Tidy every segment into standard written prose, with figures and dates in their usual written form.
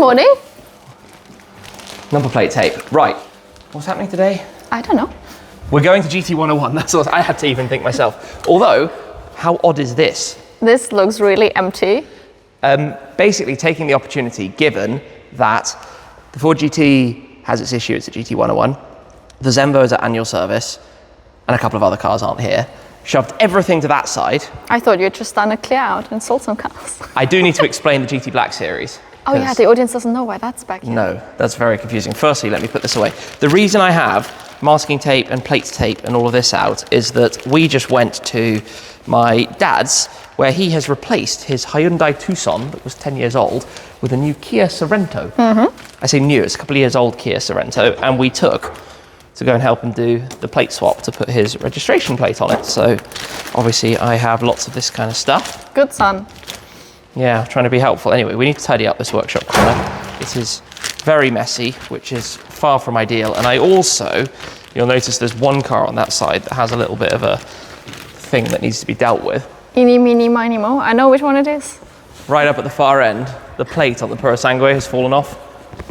morning. Number plate tape. Right. What's happening today? I don't know. We're going to GT 101. That's what I had to even think myself. Although, how odd is this? This looks really empty. Basically taking the opportunity, given that the Ford GT has its issue, it's at GT 101, the Zenvo is at annual service, and a couple of other cars aren't here, shoved everything to that side. I thought you'd just done a clear out and sold some cars. I do need to explain the GT Black series. Oh yeah, the audience doesn't know why that's back here. No, that's very confusing. Firstly, let me put this away. The reason I have masking tape and plate tape and all of this out is that we just went to my dad's, where he has replaced his Hyundai Tucson that was 10 years old with a new Kia Sorento. I say new, it's a couple of years old Kia Sorento, and we took to go and help him do the plate swap to put his registration plate on it. So obviously I have lots of this kind of stuff. Good son. Yeah, trying to be helpful. Anyway, we need to tidy up this workshop corner. It is very messy, which is far from ideal. And I also, you'll notice there's one car on that side that has a little bit of a thing that needs to be dealt with. Eeny, meeny, miny, mo. I know which one it is. Right up at the far end, the plate on the ProAlloy has fallen off.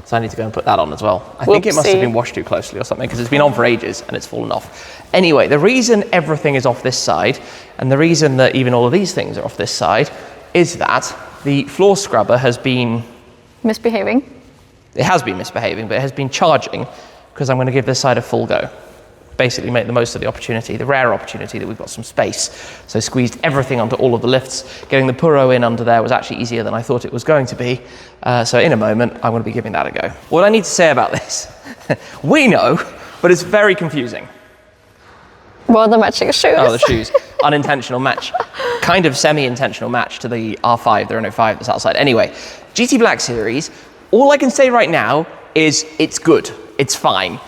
So I need to go and put that on as well. I think it must have been washed too closely or something, because it's been on for ages and it's fallen off. Anyway, the reason everything is off this side, and the reason that even all of these things are off this side, is that the floor scrubber has been... misbehaving? It has been misbehaving, but it has been charging, because I'm going to give this side a full go. Basically make the most of the opportunity, the rare opportunity that we've got some space. So squeezed everything onto all of the lifts. Getting the Puro in under there was actually easier than I thought it was going to be. So in a moment, I'm going to be giving that a go. What I need to say about this, we know, but it's very confusing. Well, the matching shoes. Oh, the shoes. Unintentional match. Kind of semi-intentional match to the R5, the Renault 5 that's outside. Anyway, GT Black Series, all I can say right now is it's good. It's fine.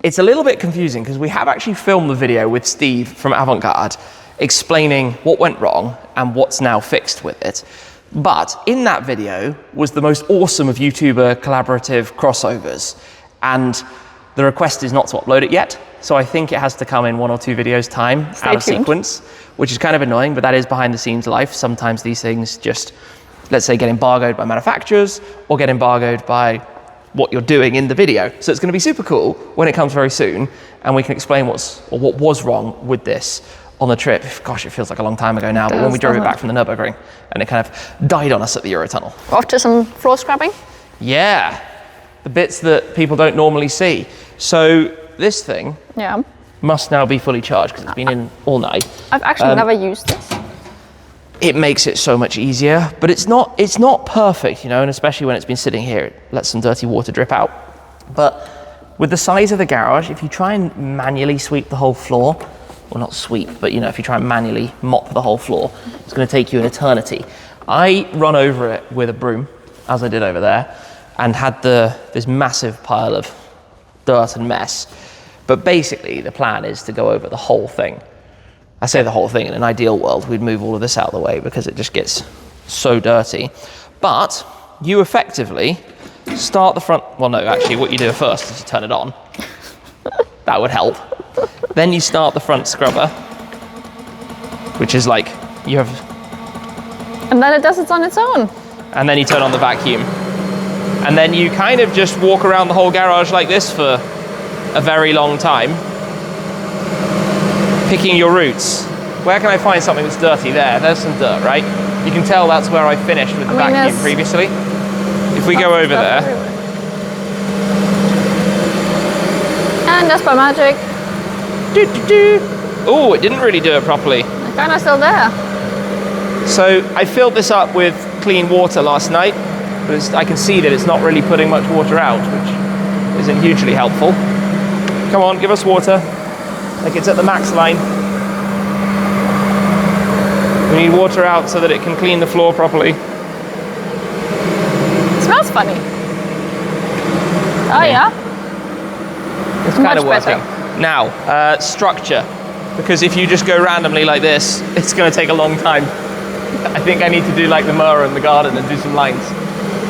It's a little bit confusing because we have actually filmed the video with Steve from Avant Garde explaining what went wrong and what's now fixed with it. But in that video was the most awesome of YouTuber collaborative crossovers. And the request is not to upload it yet. So I think it has to come in 1 or 2 videos time out of sequence, which is kind of annoying, but that is behind the scenes life. Sometimes these things just, let's say, get embargoed by manufacturers or get embargoed by what you're doing in the video. So it's going to be super cool when it comes very soon, and we can explain what was wrong with this on the trip. Gosh, it feels like a long time ago now, but when we drove it back from the Nürburgring, and it kind of died on us at the Eurotunnel. Off to some floor scrubbing? Yeah, the bits that people don't normally see. So this thing must now be fully charged because it's been in all night. I've actually never used this. It makes it so much easier, but it's not perfect, you know, and especially when it's been sitting here, it lets some dirty water drip out. But with the size of the garage, if you try and manually sweep the whole floor, well, not sweep, but you know, if you try and manually mop the whole floor, it's going to take you an eternity. I run over it with a broom, as I did over there, and had this massive pile of dirt and mess. But basically, the plan is to go over the whole thing. I say the whole thing, in an ideal world, we'd move all of this out of the way because it just gets so dirty. But you effectively start the front, well no, actually what you do first is you turn it on. That would help. Then you start the front scrubber, which is like, you have... And then it does it on its own. And then you turn on the vacuum. And then you kind of just walk around the whole garage like this for a very long time, picking your routes. Where can I find something that's dirty? There's some dirt, right? You can tell that's where I finished with the vacuum previously. If we go over there. And just by magic. Oh, it didn't really do it properly. It's kind of still there. So I filled this up with clean water last night, but I can see that it's not really putting much water out, which isn't hugely helpful. Come on, give us water. Like it's at the max line. We need water out so that it can clean the floor properly. It smells funny. Oh yeah? It's kind of working. Now, structure. Because if you just go randomly like this, it's going to take a long time. I think I need to do like the mower in the garden and do some lines.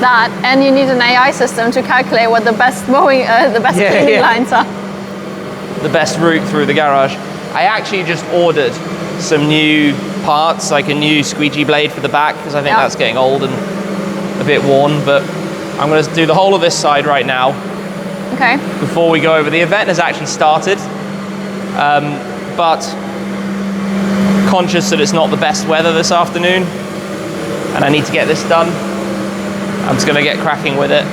That, and you need an AI system to calculate what the best cleaning lines are. The best route through the garage. I actually just ordered some new parts, like a new squeegee blade for the back, because I think that's getting old and the bit worn, but I'm going to do the whole of this side right now. Okay. Before we go over. The event has actually started, but conscious that it's not the best weather this afternoon, and I need to get this done. I'm just going to get cracking with it.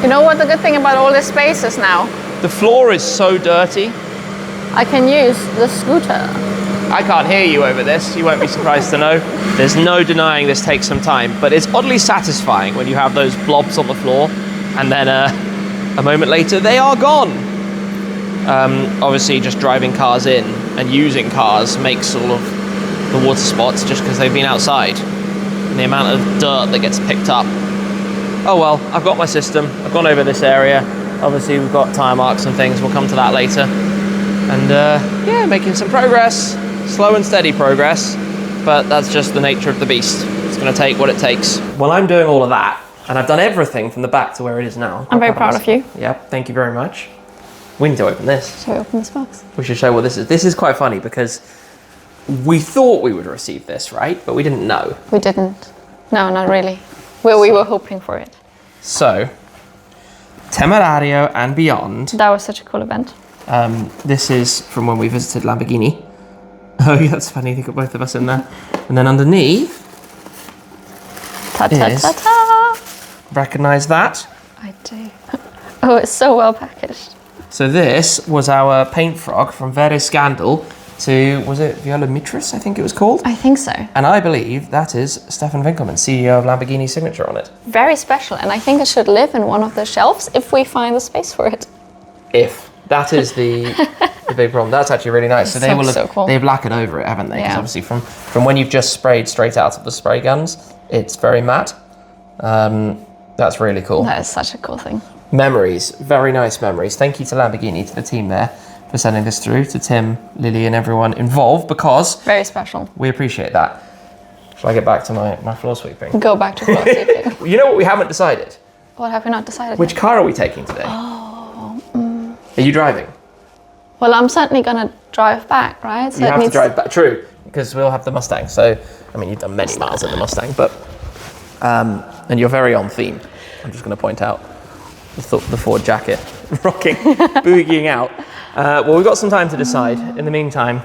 You know what the good thing about all this space is now? The floor is so dirty. I can use the scooter. I can't hear you over this, you won't be surprised to know. There's no denying this takes some time, but it's oddly satisfying when you have those blobs on the floor and then a moment later they are gone. Obviously just driving cars in and using cars makes all of the water spots just because they've been outside. And the amount of dirt that gets picked up. Oh well, I've got my system, I've gone over this area. Obviously we've got tyre marks and things, we'll come to that later. And yeah, making some progress. Slow and steady progress, but that's just the nature of the beast. It's going to take what it takes. Well, I'm doing all of that, and I've done everything from the back to where it is now. I'm very proud of you. Yep, thank you very much. We need to open this. Shall we open this box? We should show what this is. This is quite funny because we thought we would receive this, right? But we didn't know. We didn't. No, not really. We were hoping for it. So, Temerario and Beyond. That was such a cool event. This is from when we visited Lamborghini. Oh yeah, that's funny, they got both of us in there. And then underneath, Ta-ta-ta-ta! recognise that? I do. Oh, it's so well packaged. So this was our paint frog from Vere Scandal to, was it Viola Mitris, I think it was called? I think so. And I believe that is Stefan Winkelmann, CEO of Lamborghini's signature on it. Very special, and I think it should live in one of the shelves if we find the space for it. If. That is the big problem. That's actually really nice. So they will have, cool. they've lacquered over it, haven't they? Because Yeah. obviously from when you've just sprayed straight out of the spray guns, it's very matte. That's really cool. That is such a cool thing. Memories, very nice memories. Thank you to Lamborghini, to the team there, for sending this through, to Tim, Lily, and everyone involved, because Very special. we appreciate that. Shall I get back to my floor sweeping? Go back to floor sweeping. You know what we haven't decided? What have we not decided? Which car are we taking today? Are you driving? Well, I'm certainly gonna drive back, right? So You have to drive back. True, because we'll have the Mustang. So, I mean, you've done many miles in the Mustang, but and you're very on theme. I'm just going to point out the Ford jacket, rocking, boogieing out. Well, we've got some time to decide. In the meantime,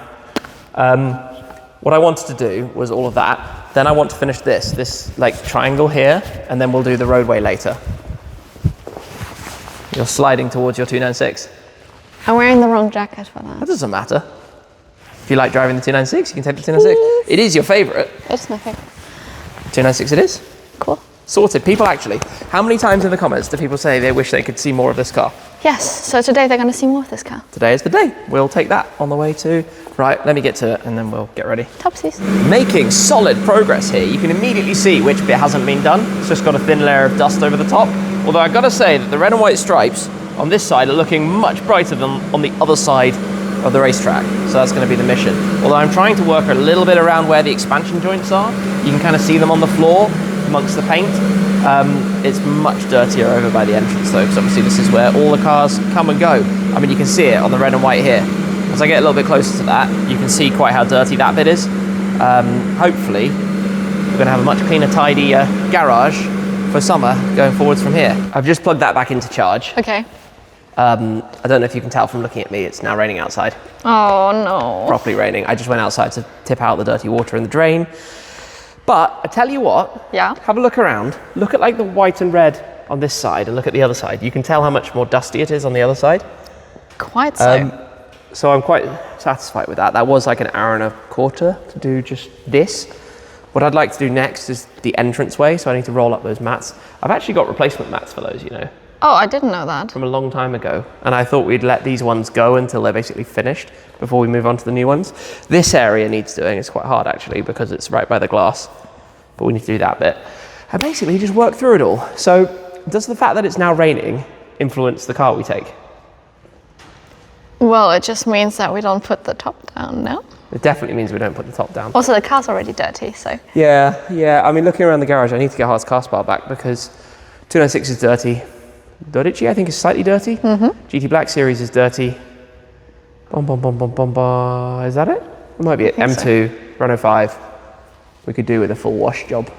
what I wanted to do was all of that. Then I want to finish this like triangle here, and then we'll do the roadway later. You're sliding towards your 296. I'm wearing the wrong jacket for that. That doesn't matter. If you like driving the 296, you can take the 296. It is your favourite. It's my favorite. 296 it is. Cool. Sorted. People actually, how many times in the comments do people say they wish they could see more of this car? Yes, so today they're going to see more of this car. Today is the day. We'll take that on the way to... Right, let me get to it and then we'll get ready. Topsies. Making solid progress here. You can immediately see which bit hasn't been done. It's just got a thin layer of dust over the top. Although I've got to say that the red and white stripes on this side are looking much brighter than on the other side of the racetrack. So that's going to be the mission. Although I'm trying to work a little bit around where the expansion joints are. You can kind of see them on the floor amongst the paint. It's much dirtier over by the entrance though, because obviously this is where all the cars come and go. I mean, you can see it on the red and white here. As I get a little bit closer to that, you can see quite how dirty that bit is. Hopefully, we're going to have a much cleaner, tidy garage for summer going forwards from here. I've just plugged that back into charge. Okay. I don't know if you can tell from looking at me, it's now raining outside. Oh no. Properly raining. I just went outside to tip out the dirty water in the drain. But I tell you what, Yeah. have a look around. Look at like the white and red on this side and look at the other side. You can tell how much more dusty it is on the other side. Quite so. So I'm quite satisfied with that. That was like an hour and a quarter to do just this. What I'd like to do next is the entranceway, so I need to roll up those mats. I've actually got replacement mats for those, you know, Oh, I didn't know that. from a long time ago. And I thought we'd let these ones go until they're basically finished before we move on to the new ones. This area needs doing. It's quite hard actually because it's right by the glass, but we need to do that bit. And basically just work through it all. So does the fact that it's now raining influence the car we take? Well, it just means that we don't put the top down, no? It definitely means we don't put the top down. Also, the car's already dirty, so. Yeah. I mean, looking around the garage, I need to get Hart's car spar back because 296 is dirty. Dodici, I think, is slightly dirty. GT Black Series is dirty. Is that it? It might be it. M2, Renault 5. We could do with a full wash job.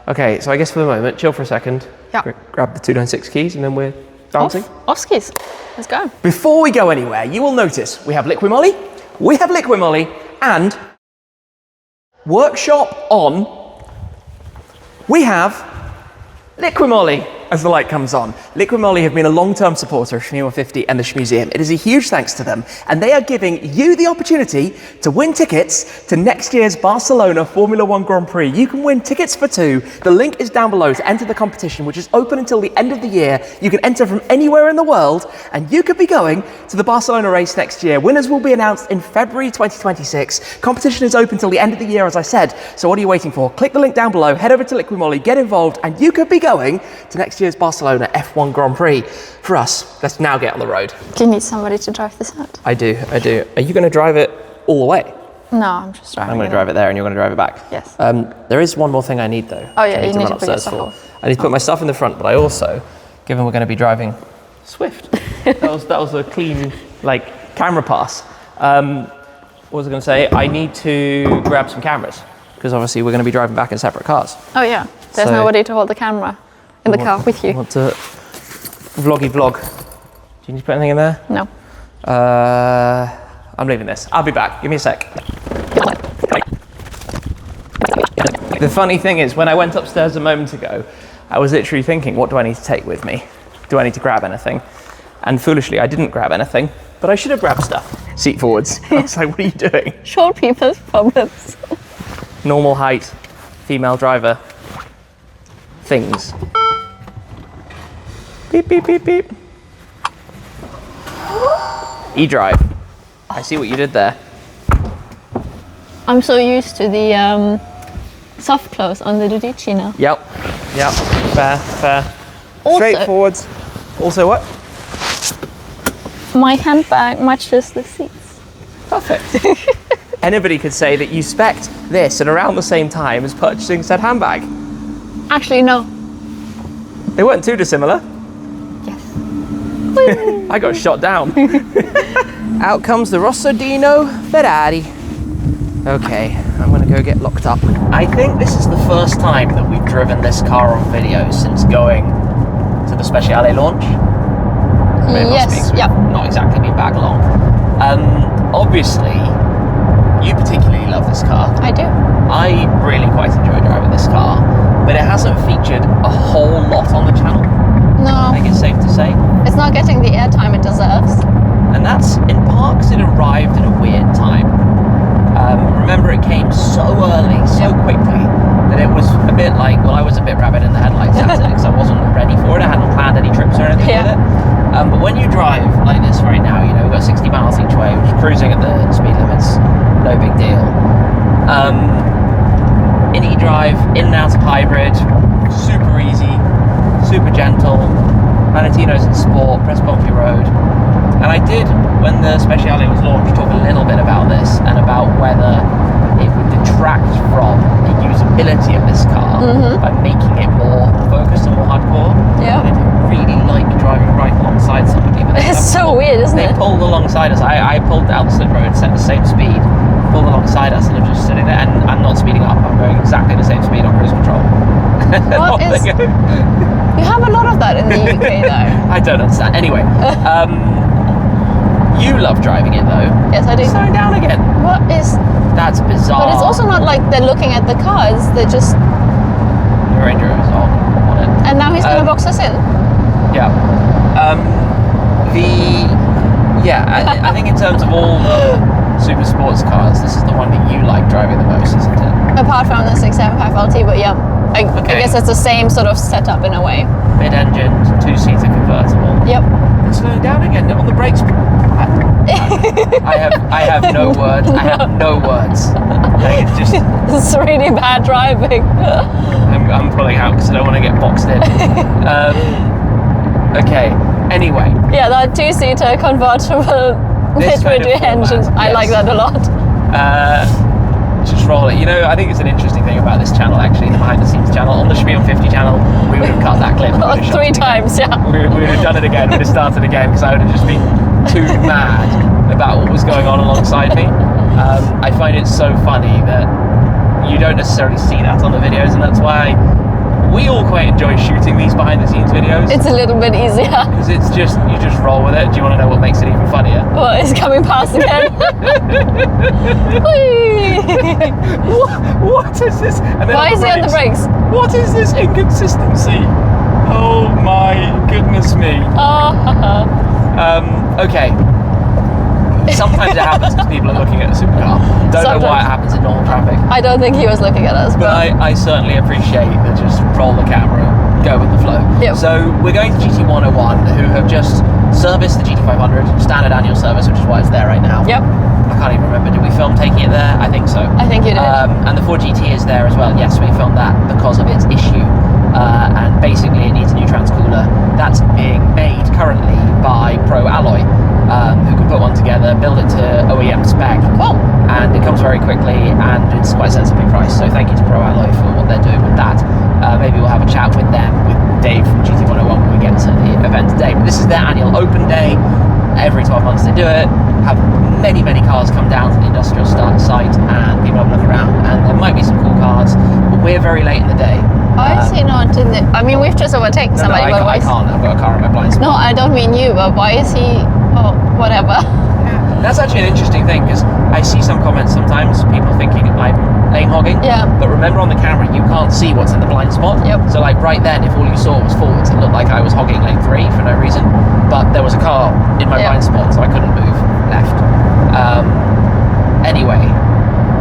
Okay, so I guess for the moment, chill for a second. Yeah. Grab the 296 keys and then we're dancing. Off skis. Let's go. Before we go anywhere, you will notice we have Liquid Molly, and workshop on, we have Liquid Molly as the light comes on. Liquid Molly have been a long-term supporter of Shmuseum 50 and the Shmuseum. It is a huge thanks to them, and they are giving you the opportunity to win tickets to next year's Barcelona Formula One Grand Prix. You can win tickets for 2. The link is down below to enter the competition, which is open until the end of the year. You can enter from anywhere in the world, and you could be going to the Barcelona race next year. Winners will be announced in February 2026. Competition is open till the end of the year, as I said. So what are you waiting for? Click the link down below, head over to Liquid Molly, get involved, and you could be going to next year's Barcelona F1 Grand Prix. For us, let's now get on the road. Do you need somebody to drive this out? I do. Are you going to drive it all the way? No, I'm just driving. I'm going to drive it there and you're going to drive it back? Yes. There is one more thing I need though. Oh yeah, you need to put your stuff off. I need to put my stuff in the front, but I also, given we're going to be driving Swift, that was a clean camera pass. What was I going to say? I need to grab some cameras because obviously we're going to be driving back in separate cars. Oh yeah, there's nobody to hold the camera in the car with you. I want to vloggy vlog. Do you need to put anything in there? No. I'm leaving this. I'll be back. Give me a sec. The funny thing is, when I went upstairs a moment ago, I was literally thinking, what do I need to take with me? Do I need to grab anything? And foolishly, I didn't grab anything, but I should have grabbed stuff. Seat forwards. I was like, what are you doing? Short people's problems. Normal height, female driver, things. Beep, beep, beep, beep. E-drive. I see what you did there. I'm so used to the soft close on the Dudici now. Yep. Fair. Also, Straight forwards. Also what? my handbag matches the seats. Perfect. Anybody could say that you spec'd this at around the same time as purchasing said handbag. Actually, no. They weren't too dissimilar. Yes. I got shot down. Out comes the Rossodino Ferrari. Okay, I'm gonna go get locked up. I think this is the first time that we've driven this car on video since going to the Speciale launch. Yes, yeah. Not exactly been back long. Obviously, you particularly love this car. I do. I really quite enjoy driving this car, but it hasn't featured a whole lot on the channel. No, I think it's safe to say. it's not getting the airtime it deserves. And that's in part because it arrived at a weird time. Remember, it came so early, so quickly, that it was a bit like, well, I was a bit rabbit in the headlights Saturday because I wasn't ready for it. I hadn't planned any trips or anything with it. But when you drive like this right now, we've got 60 miles each way, which is cruising at the speed limits, no big deal. In e-drive, in and out of hybrid, super easy, super gentle. Valentino's in sport, press bumpy road. And I did, when the Speciale was launched, talk a little bit about this and about whether it would detract from the usability of this car by making it more focused and more hardcore. Yeah. And I don't really like driving right alongside somebody. But It's so weird, isn't they it? pulled alongside us. I pulled down the slip road, set the same speed, pulled alongside us, and I'm just sitting there. And I'm not speeding up. I'm going exactly the same speed on cruise control. What is? You have a lot of that in the UK, though. I don't understand. Anyway, you love driving it though. Yes, I do. Slow down again. What is? That's bizarre. But it's also not like they're looking at the cars. They're just. The Range Rover is on it. And now he's gonna box us in. Yeah. I think in terms of all super sports cars, this is the one that you like driving the most, isn't it? Apart from the 675 LT, but yeah, I guess it's the same sort of setup in a way. Mid-engined, 2-seater convertible. Yep. Slowing down again on the brakes. I have no words. I have no words. Like, it's just. It's really bad driving. I'm pulling out because I don't want to get boxed in. Okay. Anyway. Yeah, that 2-seater convertible mid-rear engine. Format, I like that a lot. Just roll it. I think it's an interesting thing about this channel, actually, the behind-the-scenes channel. On the Shmuseum 50 channel, we would have cut that clip. Three times, yeah. We would have done it again. We'd have started again because I would have just been too mad about what was going on alongside me. I find it so funny that you don't necessarily see that on the videos, and that's why I we all quite enjoy shooting these behind the scenes videos. It's a little bit easier. Because it's just, you just roll with it. Do you want to know what makes it even funnier? Well, it's coming past again. What is this? And then Why is he on the brakes? What is this inconsistency? Oh my goodness me. Okay. Sometimes it happens because people are looking at a supercar. Don't know why it happens in normal traffic. I don't think he was looking at us. But I certainly appreciate that. Just roll the camera, go with the flow. Yep. So we're going to GT101, who have just serviced the GT500, standard annual service, which is why it's there right now. Yep. I can't even remember. Did we film taking it there? I think so. I think you did. And the Ford GT is there as well. Yes, we filmed that because of its issue. And basically it needs a new transcooler. That's being made currently by ProAlloy, who can put one together, build it to OEM spec. Cool. And it comes very quickly and it's quite sensibly priced. So thank you to ProAlloy for what they're doing with that. Maybe we'll have a chat with them, with Dave from GT101 when we get to the event today. But this is their annual open day. Every 12 months they do it. Have many cars come down to the industrial site and people have a look around. And there might be some cool cars, but we're very late in the day. Why is he not in the... I mean, we've just overtaken somebody. No, I can't. I've got a car in my blind spot. No, I don't mean you, but why is he... Oh, whatever. That's actually an interesting thing, because I see some comments sometimes, people thinking I'm lane hogging. Yeah. But remember on the camera, you can't see what's in the blind spot. Yep. So like right then, if all you saw was forwards, it looked like I was hogging lane 3 for no reason. But there was a car in my blind spot, so I couldn't move left. Anyway,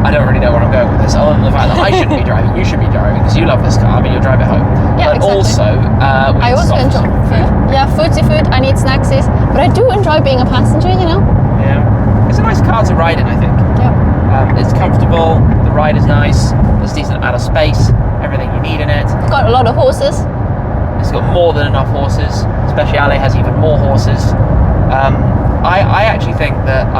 I don't really know where I'm going with this, other than the fact that I shouldn't be driving, you should be driving, because you love this car. I mean, you'll drive it home. Yeah, but exactly. also, we I also enjoy food. Yeah, food's food. I need snacksies, but I do enjoy being a passenger. You know. Yeah, it's a nice car to ride in, I think. Yeah. It's comfortable. The ride is nice. There's a decent amount of space. Everything you need in it. It's got a lot of horses. It's got more than enough horses. Speciale has even more horses. I actually think that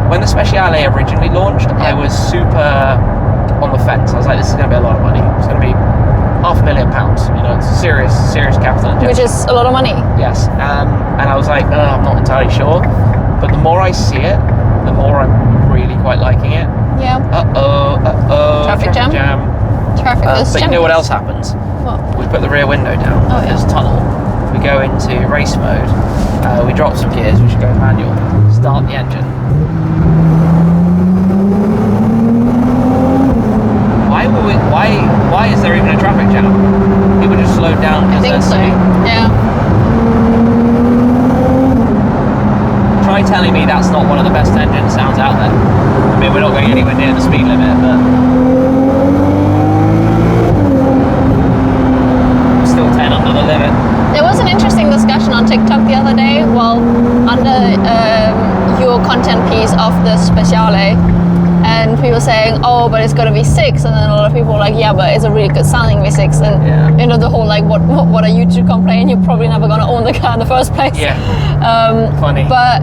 when the Speciale originally launched, I was super on the fence. I was like, this is going to be a lot of money. It's going to be £500,000. You know, it's serious capital injection. Which is a lot of money. Yes. And I was like, I'm not entirely sure. But the more I see it, the more I'm really quite liking it. Yeah. Traffic jam. Traffic is But you know what else happens? What? We put the rear window down. Oh, yeah. There's a tunnel. We go into race mode. We drop some gears. We should go manual. Start the engine. Why is there even a traffic jam? People just slowed down I because think they're so. silly. Yeah. Try telling me that's not one of the best engine sounds out there. I mean, we're not going anywhere near the speed limit, but still 10 under the limit. There was an interesting discussion on TikTok the other day, under your content piece of the Speciale, and people saying, oh, but it's got to be 6, and then a lot of people were like, yeah, but it's a really good sounding V6, and you know, the whole like, what are you to complain? You're probably never going to own the car in the first place. Yeah. Funny. But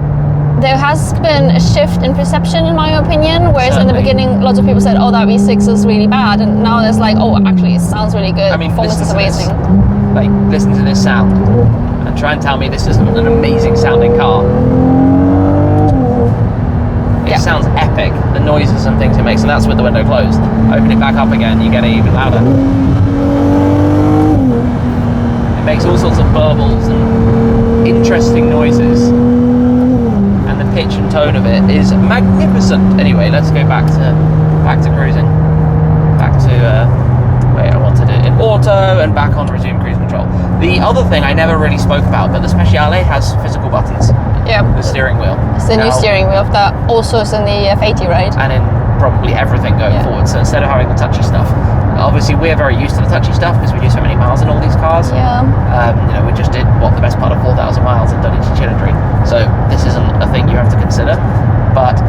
there has been a shift in perception, in my opinion, whereas in the Certainly. beginning, lots of people said, oh, that V6 is really bad, and now there's like, oh, actually, it sounds really good. I mean, Performance is listen to this. amazing. Like, listen to this sound and try and tell me this isn't an amazing sounding car. It sounds epic, the noises and things it makes, and that's with the window closed. Open it back up again, you get it even louder. It makes all sorts of burbles and interesting noises, and the pitch and tone of it is magnificent. Anyway, let's go back to cruising. Back to wait, I wanted it in auto and back on resume cruise control. The other thing I never really spoke about, but the Speciale has physical buttons. Yeah. The steering wheel. It's the new steering wheel that also is in the F80, right? And in probably everything going forward. So instead of having the touchy stuff, obviously we're very used to the touchy stuff because we do so many miles in all these cars. Yeah. You know, we just did the best part of 4,000 miles in Dundee to Chillindry. So this isn't a thing you have to consider, but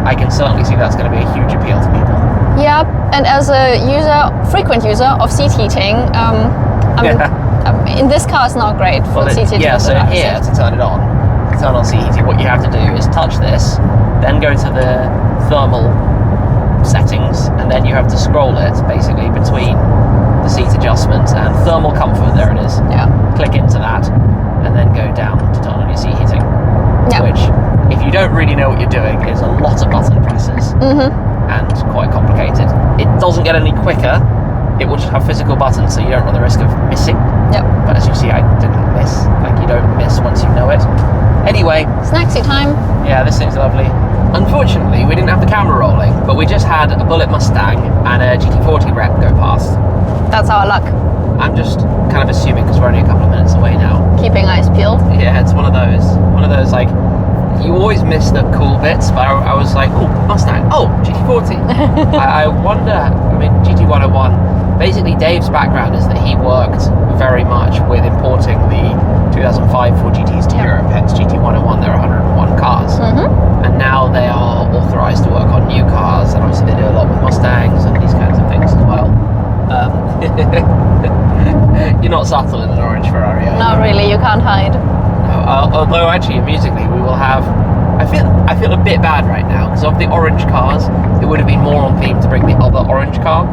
I can certainly see that's going to be a huge appeal to people. Yeah, and as a frequent user of seat heating, in this car it's not great for seat heating. Yeah, so here to turn on seat heating, what you have to do is touch this, then go to the thermal settings, and then you have to scroll it basically between the seat adjustments and thermal comfort. There it is. Yeah. Click into that, and then go down to turn on your seat heating. Yeah. Which, if you don't really know what you're doing, is a lot of button presses and quite complicated. It doesn't get any quicker it will just have physical buttons, so you don't run the risk of missing. Yep. But as you see, I didn't miss. Like, you don't miss once you know it. Anyway. Snacksy time. Yeah, this thing's lovely. Unfortunately, we didn't have the camera rolling, but we just had a Bullet Mustang and a GT40 rep go past. That's our luck. I'm just kind of assuming because we're only a couple of minutes away now. Keeping eyes peeled. Yeah, it's one of those like, you always miss the cool bits, but I was like, oh, Mustang, oh, GT40. I wonder, I mean, GT101, basically Dave's background is that he worked very much with importing the 2005 Ford GTs to Europe, hence GT101, there are 101 cars. And now they are authorised to work on new cars, and obviously they do a lot with Mustangs and these kinds of things as well. You're not subtle in an orange Ferrari, are you? Not really, you can't hide. No, although actually, musically, we will have... I feel a bit bad right now, because of the orange cars, it would have been more on theme to bring the other orange car.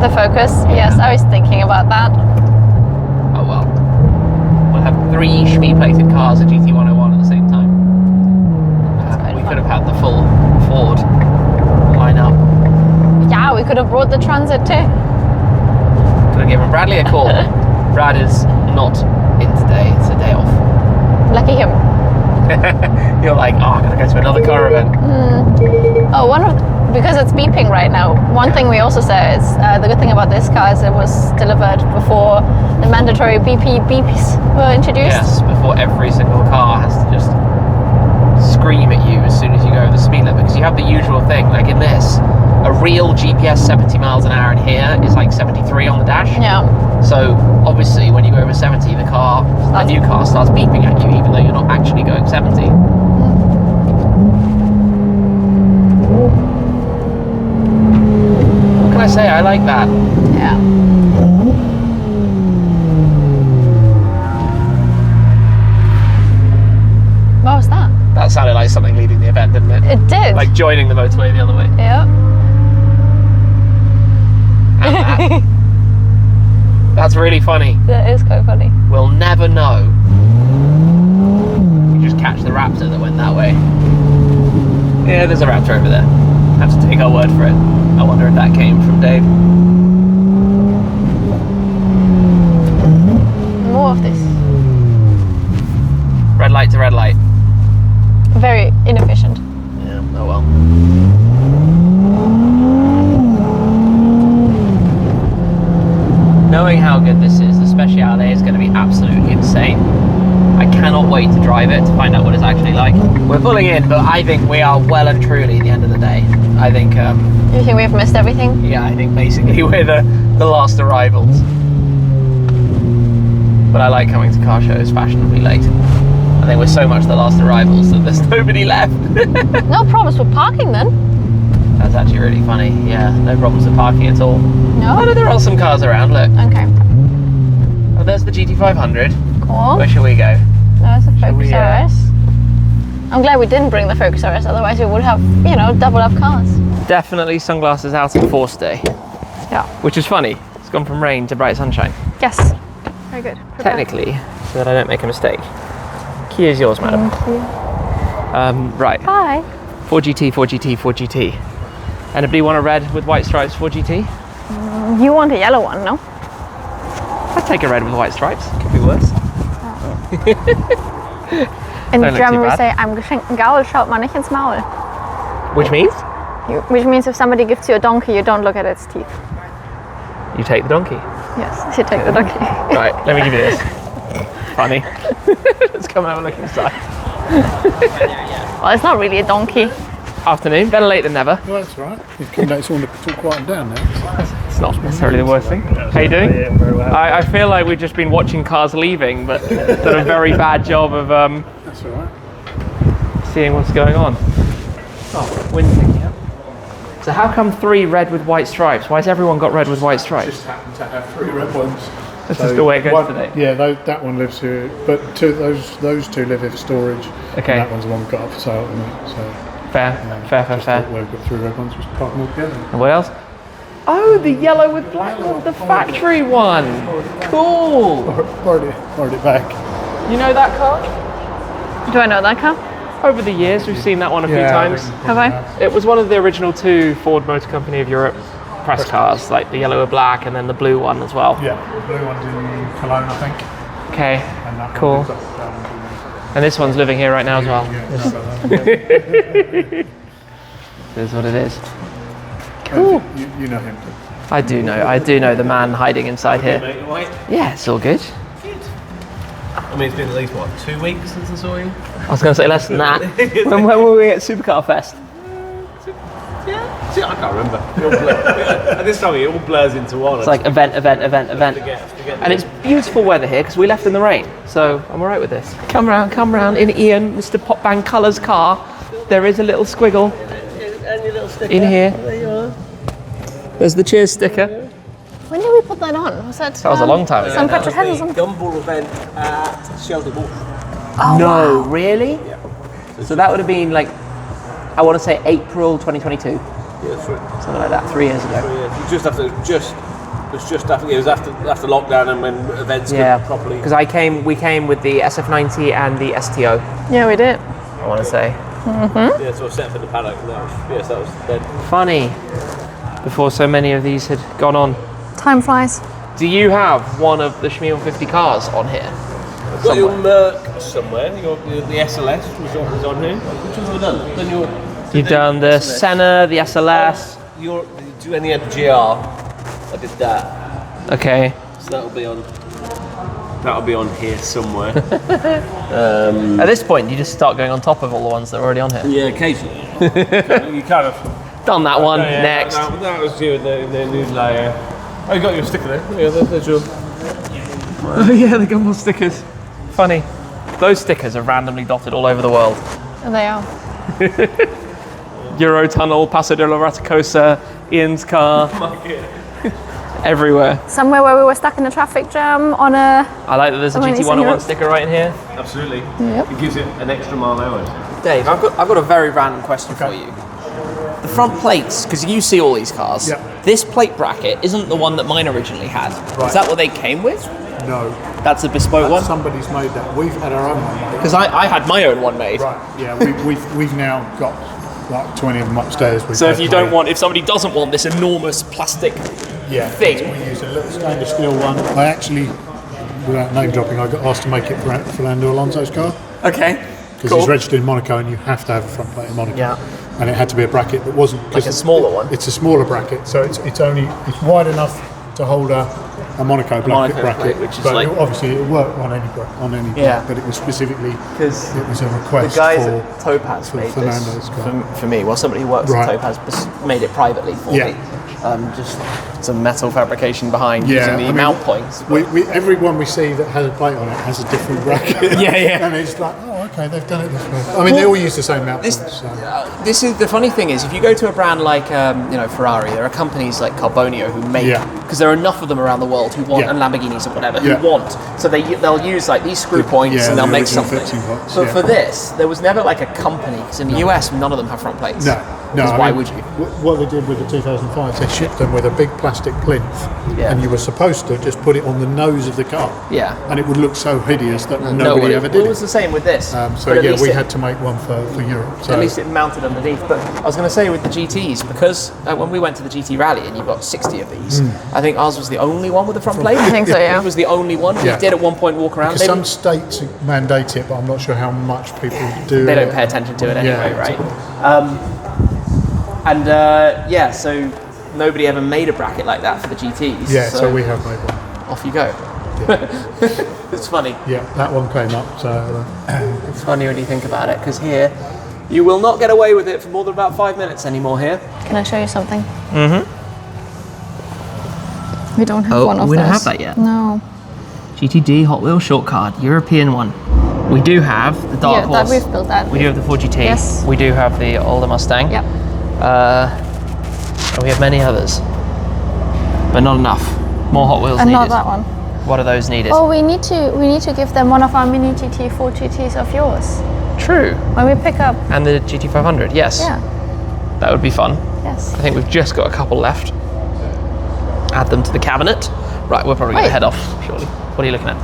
The Focus? Yeah. Yes, I was thinking about that. Oh well. We'll have 3 Shmee-plated cars at GT101 at the same time. We could have had the full Ford lineup. Yeah, we could have brought the Transit too. Could have given Bradley a call. Brad is not in today, it's a day off. Lucky him. You're like, oh, I'm gonna go to another car event. Oh, because it's beeping right now. One thing we also said is the good thing about this car is it was delivered before the mandatory beeps were introduced. Yes, before every single car has to just scream at you as soon as you go over the speed limit, because you have the usual thing, like in this, a real GPS 70 miles an hour in here is like 73 on the dash. Yeah. So obviously when you go over 70, the new car starts beeping at you even though you're not actually going 70. What can I say? I like that. Yeah. What was that? That sounded like something leaving the event, didn't it? It did. Like joining the motorway the other way. Yeah. And that. That's really funny. That is quite funny. We'll never know. You just catch the raptor that went that way. Yeah, there's a raptor over there. Have to take our word for it. I wonder if that came from Dave. More of this. Red light to red light. Very inefficient. Yeah, oh well. Knowing how good this is, the Speciale is going to be absolutely insane. I cannot wait to drive it to find out what it's actually like. We're pulling in, but I think we are well and truly the end of the day. I think... you think we've missed everything? Yeah, I think basically we're the last arrivals. But I like coming to car shows fashionably late. I think we're so much the last arrivals that there's nobody left. No problems with parking then. That's actually really funny. Yeah, no problems with parking at all. No? Oh, no, there are some cars around, look. Okay. Oh, there's the GT500. Cool. Where should we go? There's the Focus we, RS. I'm glad we didn't bring the Focus RS, otherwise we would have, double up cars. Definitely sunglasses out in force day. Yeah. Which is funny. It's gone from rain to bright sunshine. Yes. Very good. Technically, so that I don't make a mistake. Key is yours, madam. Thank you. Right. Hi. 4GT, 4GT, 4GT. Anybody want a red with white stripes 4GT? You want a yellow one, no? I'd take a red with white stripes. Could be worse. In Don't look German too we bad. say, I'm geschenkten Gaul, schaut man nicht ins Maul. Which means? Which means if somebody gives you a donkey, you don't look at its teeth. You take the donkey. Yes, you take the donkey. Right, let me give you this. Funny. Let's come and have a look inside. Well, it's not really a donkey. Afternoon, better late than never. Well, that's right. You've come down, it's all quieted down now. It's not necessarily the worst thing. How you doing? Yeah, very well. I feel like we've just been watching cars leaving, but done a very bad job of That's all right. seeing what's going on. Oh, wind picking up. So how come 3 red with white stripes? Why has everyone got red with white stripes? Just happened to have 3 red ones. That's just the way it goes today. Yeah, that one lives here, but those 2 live here for storage. Okay. And that one's the one we've got up for sale at the minute. So Fair. we've got 3 red ones, just park them all together. And what else? Oh, the yellow with black one, the factory one. Cool. Borrowed it back. You know that car? Do I know that car? Over the years, we've seen that one a few times. Have I? It was one of the original 2 Ford Motor Company of Europe press cars, like the yellow and black, and then the blue one as well. Yeah, the blue one's in Cologne, I think. Okay, And that cool. One's up down in And this one's living here right now as well. Yeah, It is what it is. Cool. You know him. I do know the man hiding inside here. Mate, you alright? Yeah, it's all good. I mean, it's been at least, what, 2 weeks since I saw you? I was going to say less than that. when were we at Supercar Fest? Yeah. See, I can't remember. At this time of year, it all blurs into one. It's like event. Forget And it's beautiful weather here because we left in the rain, so I'm alright with this. Come round in Ian, Mr. Popbang Colours car. There is a little squiggle And your little sticker. in here. There you are. There's the cheers sticker. When did we put that on? Was that? That was a long time ago. St. Patrick's Head or The something? Gumball event at Shelter Wolf. Oh, No, wow. really? Yeah. So that would have been like, I want to say April 2022, Yeah, that's right. something like that, 3 years ago. So, yeah, it was after lockdown and when events Yeah, could properly. because we came with the SF90 and the STO, Yeah, we did. I want to say. Yeah, so I set for the paddock and that was then. Funny, before so many of these had gone on. Time flies. Do you have one of the Shmuseum 50 cars on here? I've got your Merc somewhere. The SLS was on here. Which ones have I done? You've done the Senna, the SLS. And the GR. I did that. Okay. So that'll be on here somewhere. At this point, you just start going on top of all the ones that are already on here. Yeah, occasionally. You kind of. Done that one. Yeah, Next. That was you in the news layer. Oh, you got your sticker there. Yeah, there's your. Oh yeah, the Gumball stickers. Funny. Those stickers are randomly dotted all over the world. They are. Eurotunnel, Paso de la Ratacosa, Ian's car, everywhere. Somewhere where we were stuck in a traffic jam on a. I like that there's a Someone needs to GT101 hear it. sticker right in here. Absolutely. Yep. It gives it an extra mile an hour. Dave, I've got a very random question for you. The front plates, because you see all these cars, Yeah. this plate bracket isn't the one that mine originally had. Right. Is that what they came with? No, That's a bespoke one? somebody's made that. We've had our own one made. Because I had my own one made. Right. Yeah, we've now got like 20 of them upstairs. So if somebody doesn't want this enormous plastic thing. we use a little stainless steel one. I actually, without name dropping, I got asked to make it for Fernando Alonso's car Okay. because he's registered in Monaco, and you have to have a front plate in Monaco. Yeah. And it had to be a bracket that wasn't Like a smaller one? It's a smaller bracket, so it's wide enough to hold a Monaco Monaco bracket, plate, which is but like- obviously it worked on any Yeah. but it was specifically Because it was a the request guys for at Topaz for made Fernando's this car. for me. Well, somebody who works Right. at Topaz made it privately for Yeah. me. Just some metal fabrication behind Yeah, using the I mean, mount points. everyone we see that has a plate on it has a different bracket. Yeah. And it's like, oh, okay, they've done it this way. I mean, they all use the same mount This, points. So. this is the funny thing is if you go to a brand like Ferrari, there are companies like Carbonio who make Yeah. because there are enough of them around the world who want Yeah. and Lamborghinis or whatever Yeah. who want. So they'll use like these screw points Yeah, and they'll the make original something. fixing points, But yeah. for this, there was never like a company because in the US none of them have front plates. No. Because I why mean, would you? What they did with the 2005, they shipped them with a big plastic plinth, Yeah. and you were supposed to just put it on the nose of the car. Yeah. And it would look so hideous that No nobody one- ever Well, did it was it. the same with this. So but at yeah, least we it- had to make one for Europe. So At least it mounted underneath. But I was going to say with the GTs, because when we went to the GT Rally and you've got 60 of these, I think ours was the only one with the front plate. I think so, yeah. It was the only one. Yeah. We did at one point walk around. because They, some states mandate it, but I'm not sure how much people do. they it. don't pay attention to it anyway, Yeah, right? So nobody ever made a bracket like that for the GTs. Yeah, so we have made one. Off you go. It's funny. Yeah, that one came up. So It's funny when you think about it, because here, you will not get away with it for more than about 5 minutes anymore here. Can I show you something? Mm-hmm. We don't have one of we those. don't have that yet? No. GTD Hot Wheels short card, European one. We do have the Dark Yeah, Horse. that we've built that. We do have the 4GT. Yes. We do have the older Mustang. Yep. And we have many others. But not enough. More Hot Wheels And needed. not that one. What are those needed? Oh, we need to give them one of our mini GT4 GTs of yours True. when we pick up. And the GT500, yes. Yeah. That would be fun. Yes. I think we've just got a couple left. Add them to the cabinet. Right, we're probably going to Wait. head off, surely. What are you looking at?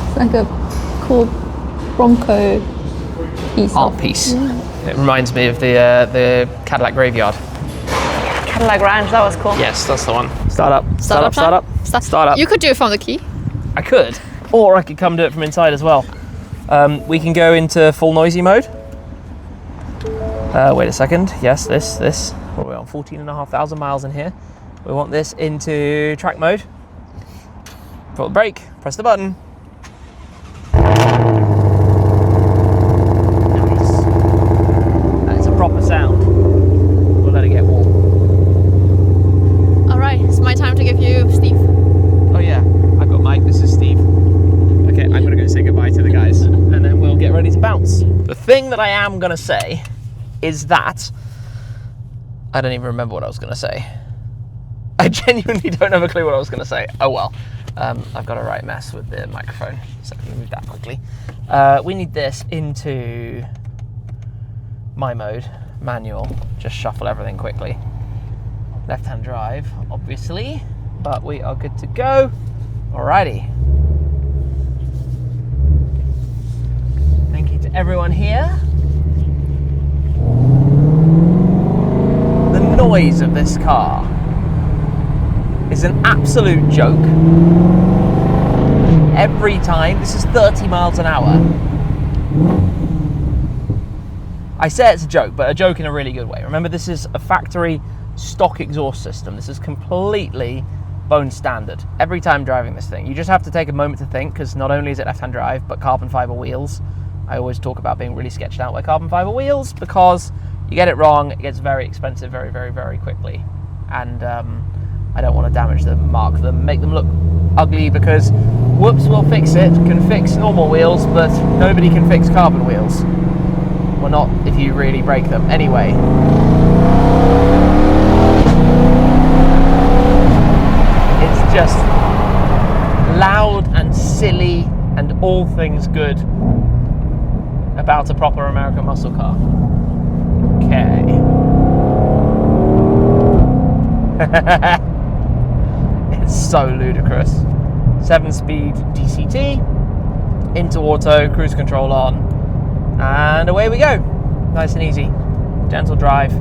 It's like a cool Bronco piece. Art piece. It reminds me of the Cadillac graveyard. Cadillac Ranch, that was cool. Yes, that's the one. Start up. Start up. You could do it from the key. I could, or I could come do it from inside as well. We can go into full noisy mode. Wait a second. Yes, this. What are we on? 14,500 miles in here. We want this into track mode. Pull the brake. Press the button. Nice. That is a proper sound. We'll let it get warm. All right, it's my time to give you Steve. Oh yeah, I've got Mike. This is Steve. Okay, I'm gonna go say goodbye to the guys, and then we'll get ready to bounce. The thing that I am gonna say is that I don't even remember what I was gonna say. I genuinely don't have a clue what I was gonna say. Oh well. I've got a right mess with the microphone, so I'm gonna move that quickly. We need this into my mode, manual. Just shuffle everything quickly. Left-hand drive, obviously, but we are good to go. Alrighty. Thank you to everyone here. The noise of this car is an absolute joke. Every time, this is 30 miles an hour. I say it's a joke, but a joke in a really good way. Remember, this is a factory stock exhaust system. This is completely bone standard. Every time driving this thing, you just have to take a moment to think, because not only is it left-hand drive, but carbon fiber wheels. I always talk about being really sketched out by carbon fiber wheels, because you get it wrong, it gets very expensive very, very, very quickly. And I don't want to damage them, mark them, make them look ugly, because whoops, we'll fix it. Can fix normal wheels, but nobody can fix carbon wheels. Well, not if you really break them. Anyway. It's just loud and silly and all things good about a proper American muscle car. Okay. It's so ludicrous. 7-speed DCT, into auto, cruise control on, and away we go. Nice and easy. Gentle drive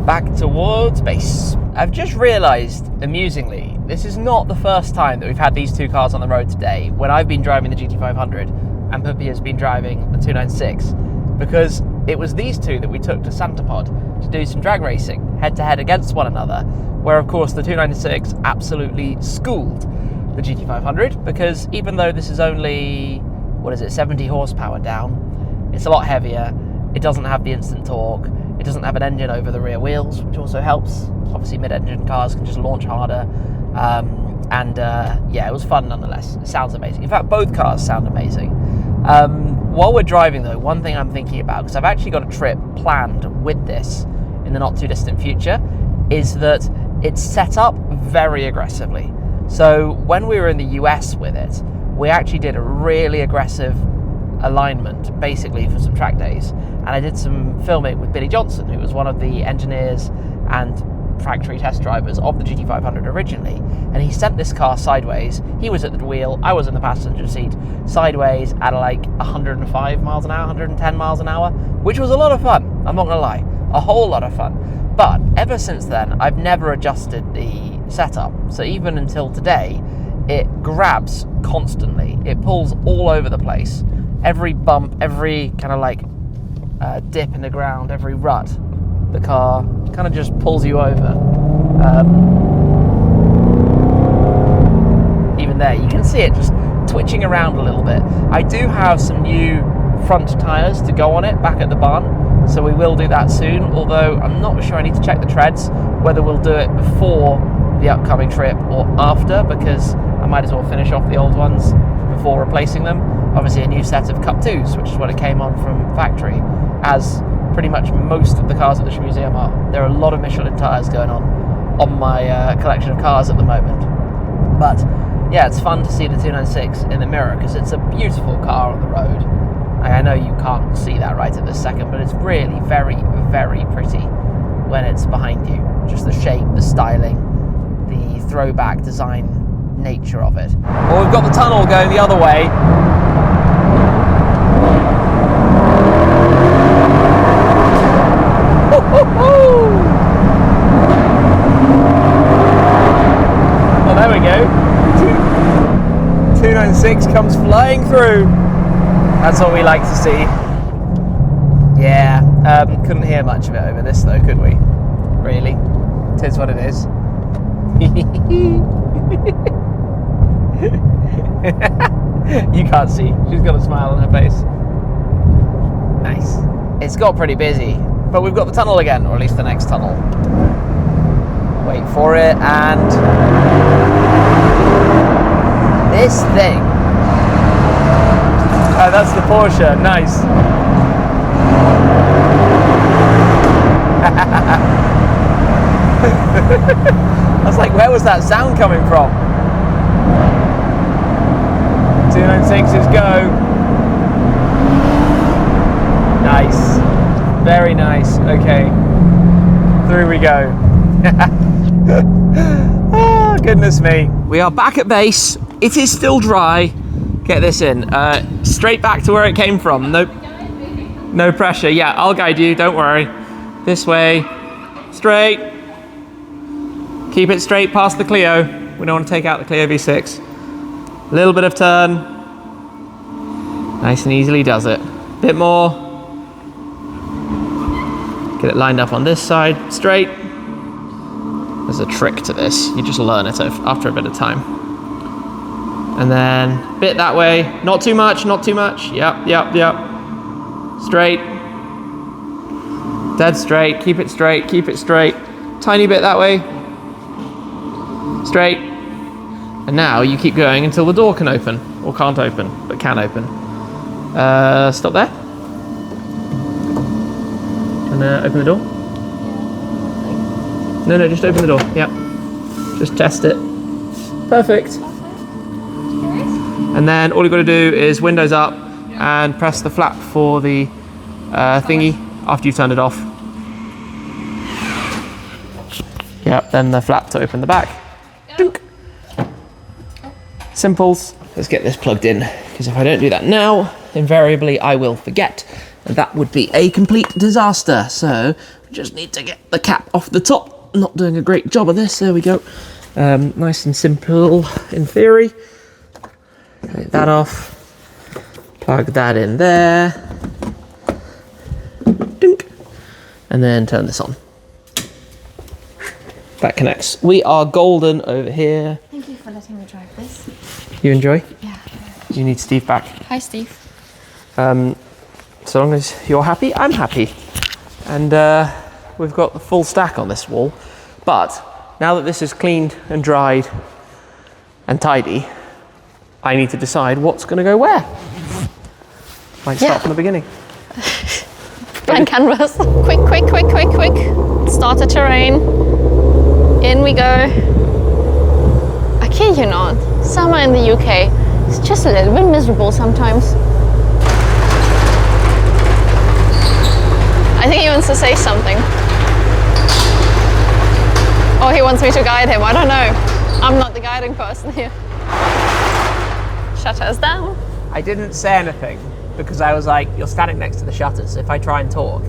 back towards base. I've just realised, amusingly, this is not the first time that we've had these two cars on the road today when I've been driving the GT500 and Puppy has been driving the 296, because it was these two that we took to Santapod to do some drag racing, head-to-head against one another, where of course the 296 absolutely schooled the GT500, because even though this is only, 70 horsepower down, it's a lot heavier, it doesn't have the instant torque, it doesn't have an engine over the rear wheels, which also helps. Obviously mid-engine cars can just launch harder, yeah, it was fun nonetheless. It sounds amazing. In fact, both cars sound amazing. While we're driving though, one thing I'm thinking about, because I've actually got a trip planned with this in the not too distant future, is that it's set up very aggressively. So when we were in the US with it, we actually did a really aggressive alignment, basically for some track days. And I did some filming with Billy Johnson, who was one of the engineers and factory test drivers of the GT500 originally. And he sent this car sideways. He was at the wheel, I was in the passenger seat, sideways at like 105 miles an hour, 110 miles an hour, which was a lot of fun, I'm not gonna lie, a whole lot of fun. But ever since then, I've never adjusted the setup. So even until today, it grabs constantly. It pulls all over the place. Every bump, every kind of like dip in the ground, every rut, the car kind of just pulls you over. Even there, you can see it just twitching around a little bit. I do have some new front tyres to go on it back at the barn, so we will do that soon, although I'm not sure, I need to check the treads, whether we'll do it before the upcoming trip or after, because I might as well finish off the old ones before replacing them. Obviously a new set of Cup 2s, which is what it came on from factory, as pretty much most of the cars at the Shmuseum are. There are a lot of Michelin tyres going on my collection of cars at the moment. But yeah, it's fun to see the 296 in the mirror, because it's a beautiful car on the road. I know you can't see that right at this second, but it's really very, very pretty when it's behind you. Just the shape, the styling, the throwback design nature of it. Well, we've got the tunnel going the other way. V6 comes flying through. That's what we like to see. Yeah, couldn't hear much of it over this though, could we? Really? It is what it is. You can't see. She's got a smile on her face. Nice. It's got pretty busy, but we've got the tunnel again, or at least the next tunnel. Wait for it, and this thing. Oh, that's the Porsche. Nice. I was like, where was that sound coming from? 296s go. Nice. Very nice. Okay. Through we go. Oh, goodness me. We are back at base. It is still dry. Get this in. Straight back to where it came from. Nope. No pressure. Yeah, I'll guide you. Don't worry. This way. Straight. Keep it straight past the Clio. We don't want to take out the Clio V6. A little bit of turn. Nice and easily does it. Bit more. Get it lined up on this side. Straight. There's a trick to this. You just learn it after a bit of time. And then bit that way. Not too much, not too much. Yep. Straight. Dead straight. Keep it straight. Keep it straight. Tiny bit that way. Straight. And now you keep going until the door can open. Or can't open, but can open. Stop there. And open the door. No, just open the door. Yep. Just test it. Perfect. And then all you've got to do is windows up and press the flap for the thingy after you've turned it off. Yep, then the flap to open the back. Dunk. Simples. Let's get this plugged in, because if I don't do that now, invariably I will forget. And that would be a complete disaster. So we just need to get the cap off the top. Not doing a great job of this. There we go. Nice and simple in theory. Take that off. Plug that in there. Dink. And then turn this on. That connects. We are golden over here. Thank you for letting me drive this. You enjoy? Yeah. You need Steve back. Hi, Steve. So long as you're happy, I'm happy. And we've got the full stack on this wall. But now that this is cleaned and dried and tidy, I need to decide what's going to go where. Might start from the beginning. Blank canvas. Quick. Start a terrain. In we go. I kid you not. Summer in the UK is just a little bit miserable sometimes. I think he wants to say something. Or he wants me to guide him. I don't know. I'm not the guiding person here. Shutters down. I didn't say anything because I was like, you're standing next to the shutters. If I try and talk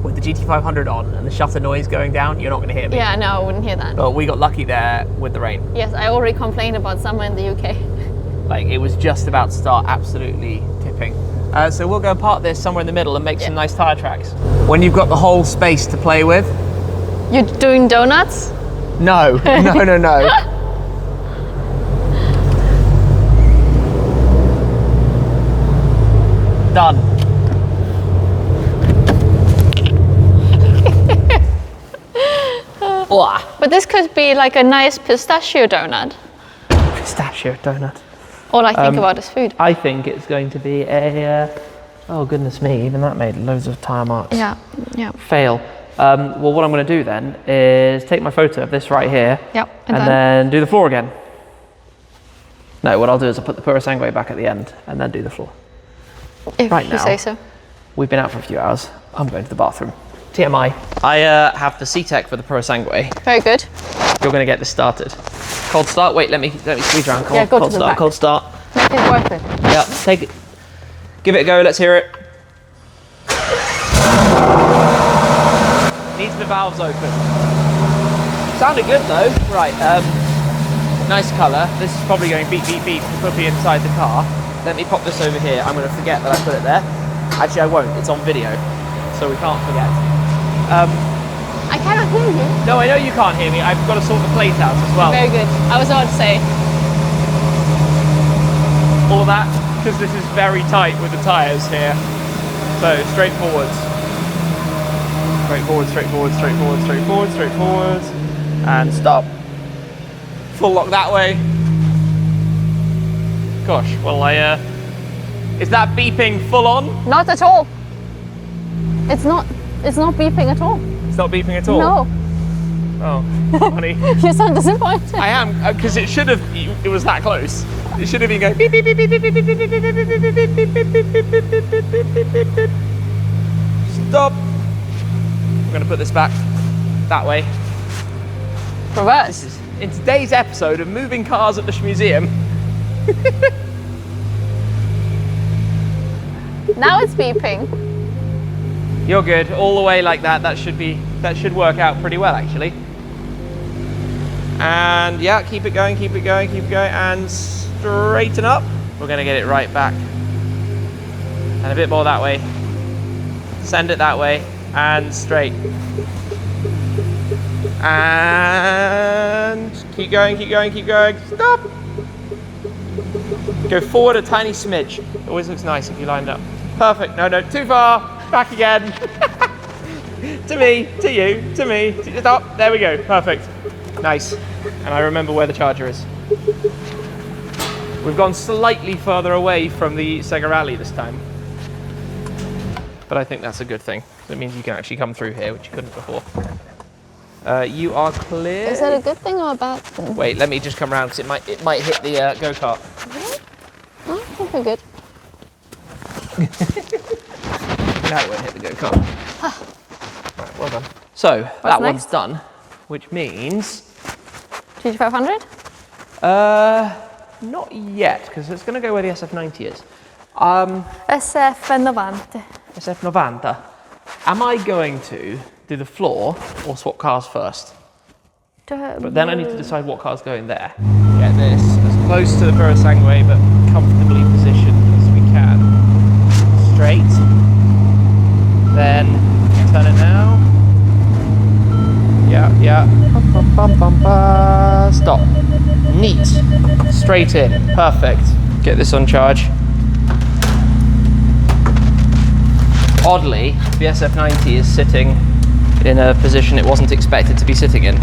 with the GT500 on and the shutter noise going down, you're not going to hear me. Yeah, no, I wouldn't hear that. But we got lucky there with the rain. Yes, I already complained about summer in the UK. Like, it was just about to start absolutely tipping. So we'll go park this somewhere in the middle and make some nice tyre tracks. When you've got the whole space to play with. You're doing donuts? No. Done. But this could be like a nice pistachio donut. Pistachio donut. All I think about is food. I think it's going to be a, oh goodness me, even that made loads of tyre marks. Yeah. Fail. Well, what I'm going to do then is take my photo of this right here. Yep. And then do the floor again. No, what I'll do is I'll put the ProAlloy back at the end and then do the floor. If right you now, say so. We've been out for a few hours. I'm going to the bathroom. TMI. I have the C-Tech for the ProAlloy. Very good. You're going to get this started. Cold start. Wait, let me squeeze around. Go Cold to the start. back. Cold start. Make it worth it. Yeah, take it. Give it a go. Let's hear it. Needs the valves open. Sounded good though. Right. Nice colour. This is probably going beep, beep, beep, puppy inside the car. Let me pop this over here. I'm going to forget that I put it there. Actually, I won't. It's on video, so we can't forget. I cannot hear you. No, I know you can't hear me. I've got to sort the plate out as well. Very good. I was about to say. All of that, because this is very tight with the tyres here. So, straight forwards. Straight forward, straight forward, straight forward, straight forward, straight forward. And stop. Full lock that way. Gosh, well is that beeping full on? Not at all. It's not beeping at all. It's not beeping at all? No. Oh, funny. You sound disappointed. I am, because it should have, it was that close. It should have been going beep, beep, beep, beep, beep, beep, beep, beep, beep, beep, beep, beep, beep, beep, beep. Stop. I'm going to put this back that way. Reverse. In today's episode of moving cars at the Shmuseum. Now it's beeping. You're good, all the way like that. That should work out pretty well, actually. And yeah, keep it going, keep it going, keep it going, and straighten up. We're gonna get it right back. And a bit more that way. Send it that way, and straight. And keep going, keep going, keep going. Stop. Go forward a tiny smidge. It always looks nice if you lined up. Perfect. No, no, too far. Back again. To me, to you, to me. Stop. There we go. Perfect. Nice. And I remember where the charger is. We've gone slightly further away from the Sega Rally this time. But I think that's a good thing. It means you can actually come through here, which you couldn't before. You are clear. Is that a good thing or a bad thing? Wait, let me just come around because it might hit the go-kart. Really? Oh, I think we're good. Now it won't hit the go-kart. Right, well done. So, that one's done, which means... GT500? Not yet, because it's going to go where the SF90 is. SF90. SF90. Am I going to do the floor or swap cars first? But then I need to decide what car's going there. Get this as close to the Burasangway but comfortably positioned as we can. Straight. Then turn it now. Yeah, yeah. Stop. Neat. Straight in. Perfect. Get this on charge. Oddly, the SF90 is sitting in a position it wasn't expected to be sitting in.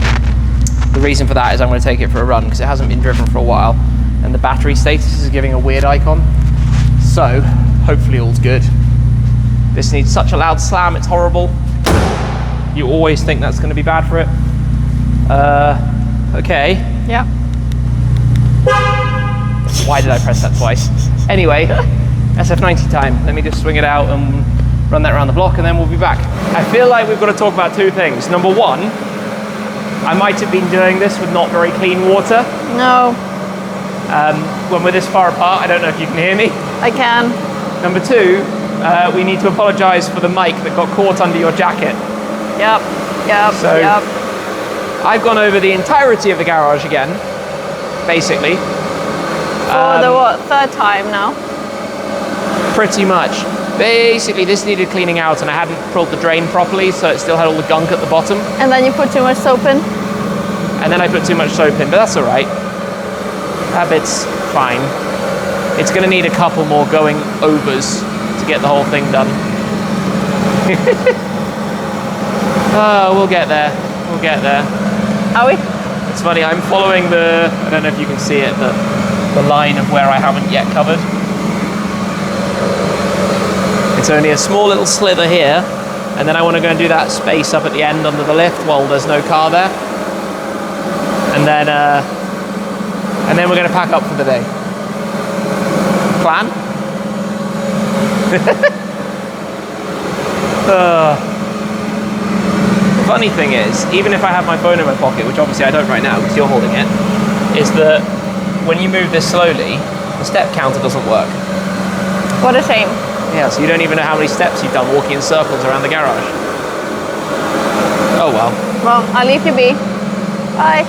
The reason for that is I'm going to take it for a run because it hasn't been driven for a while and the battery status is giving a weird icon. So, hopefully all's good. This needs such a loud slam, it's horrible. You always think that's going to be bad for it. Okay. Yeah. Why did I press that twice? Anyway, SF90 time. Let me just swing it out and run that around the block and then we'll be back. I feel like we've got to talk about two things. Number one, I might have been doing this with not very clean water. No. When we're this far apart, I don't know if you can hear me. I can. Number two, we need to apologise for the mic that got caught under your jacket. Yep. Yep. So, yep. I've gone over the entirety of the garage again, basically. For the what, third time now? Pretty much. Basically, this needed cleaning out and I hadn't pulled the drain properly, so it still had all the gunk at the bottom. And then you put too much soap in? And then I put too much soap in, but that's all right. That bit's fine. It's going to need a couple more going overs to get the whole thing done. Oh, we'll get there. We'll get there. Are we? It's funny, I'm following the, I don't know if you can see it, but the line of where I haven't yet covered. It's only a small little slither here, and then I want to go and do that space up at the end under the lift while there's no car there. And then we're going to pack up for the day. Plan? The funny thing is, even if I have my phone in my pocket, which obviously I don't right now because you're holding it, is that when you move this slowly, the step counter doesn't work. What a shame. Yeah, so you don't even know how many steps you've done walking in circles around the garage. Oh well. Well, I'll leave you be. Bye.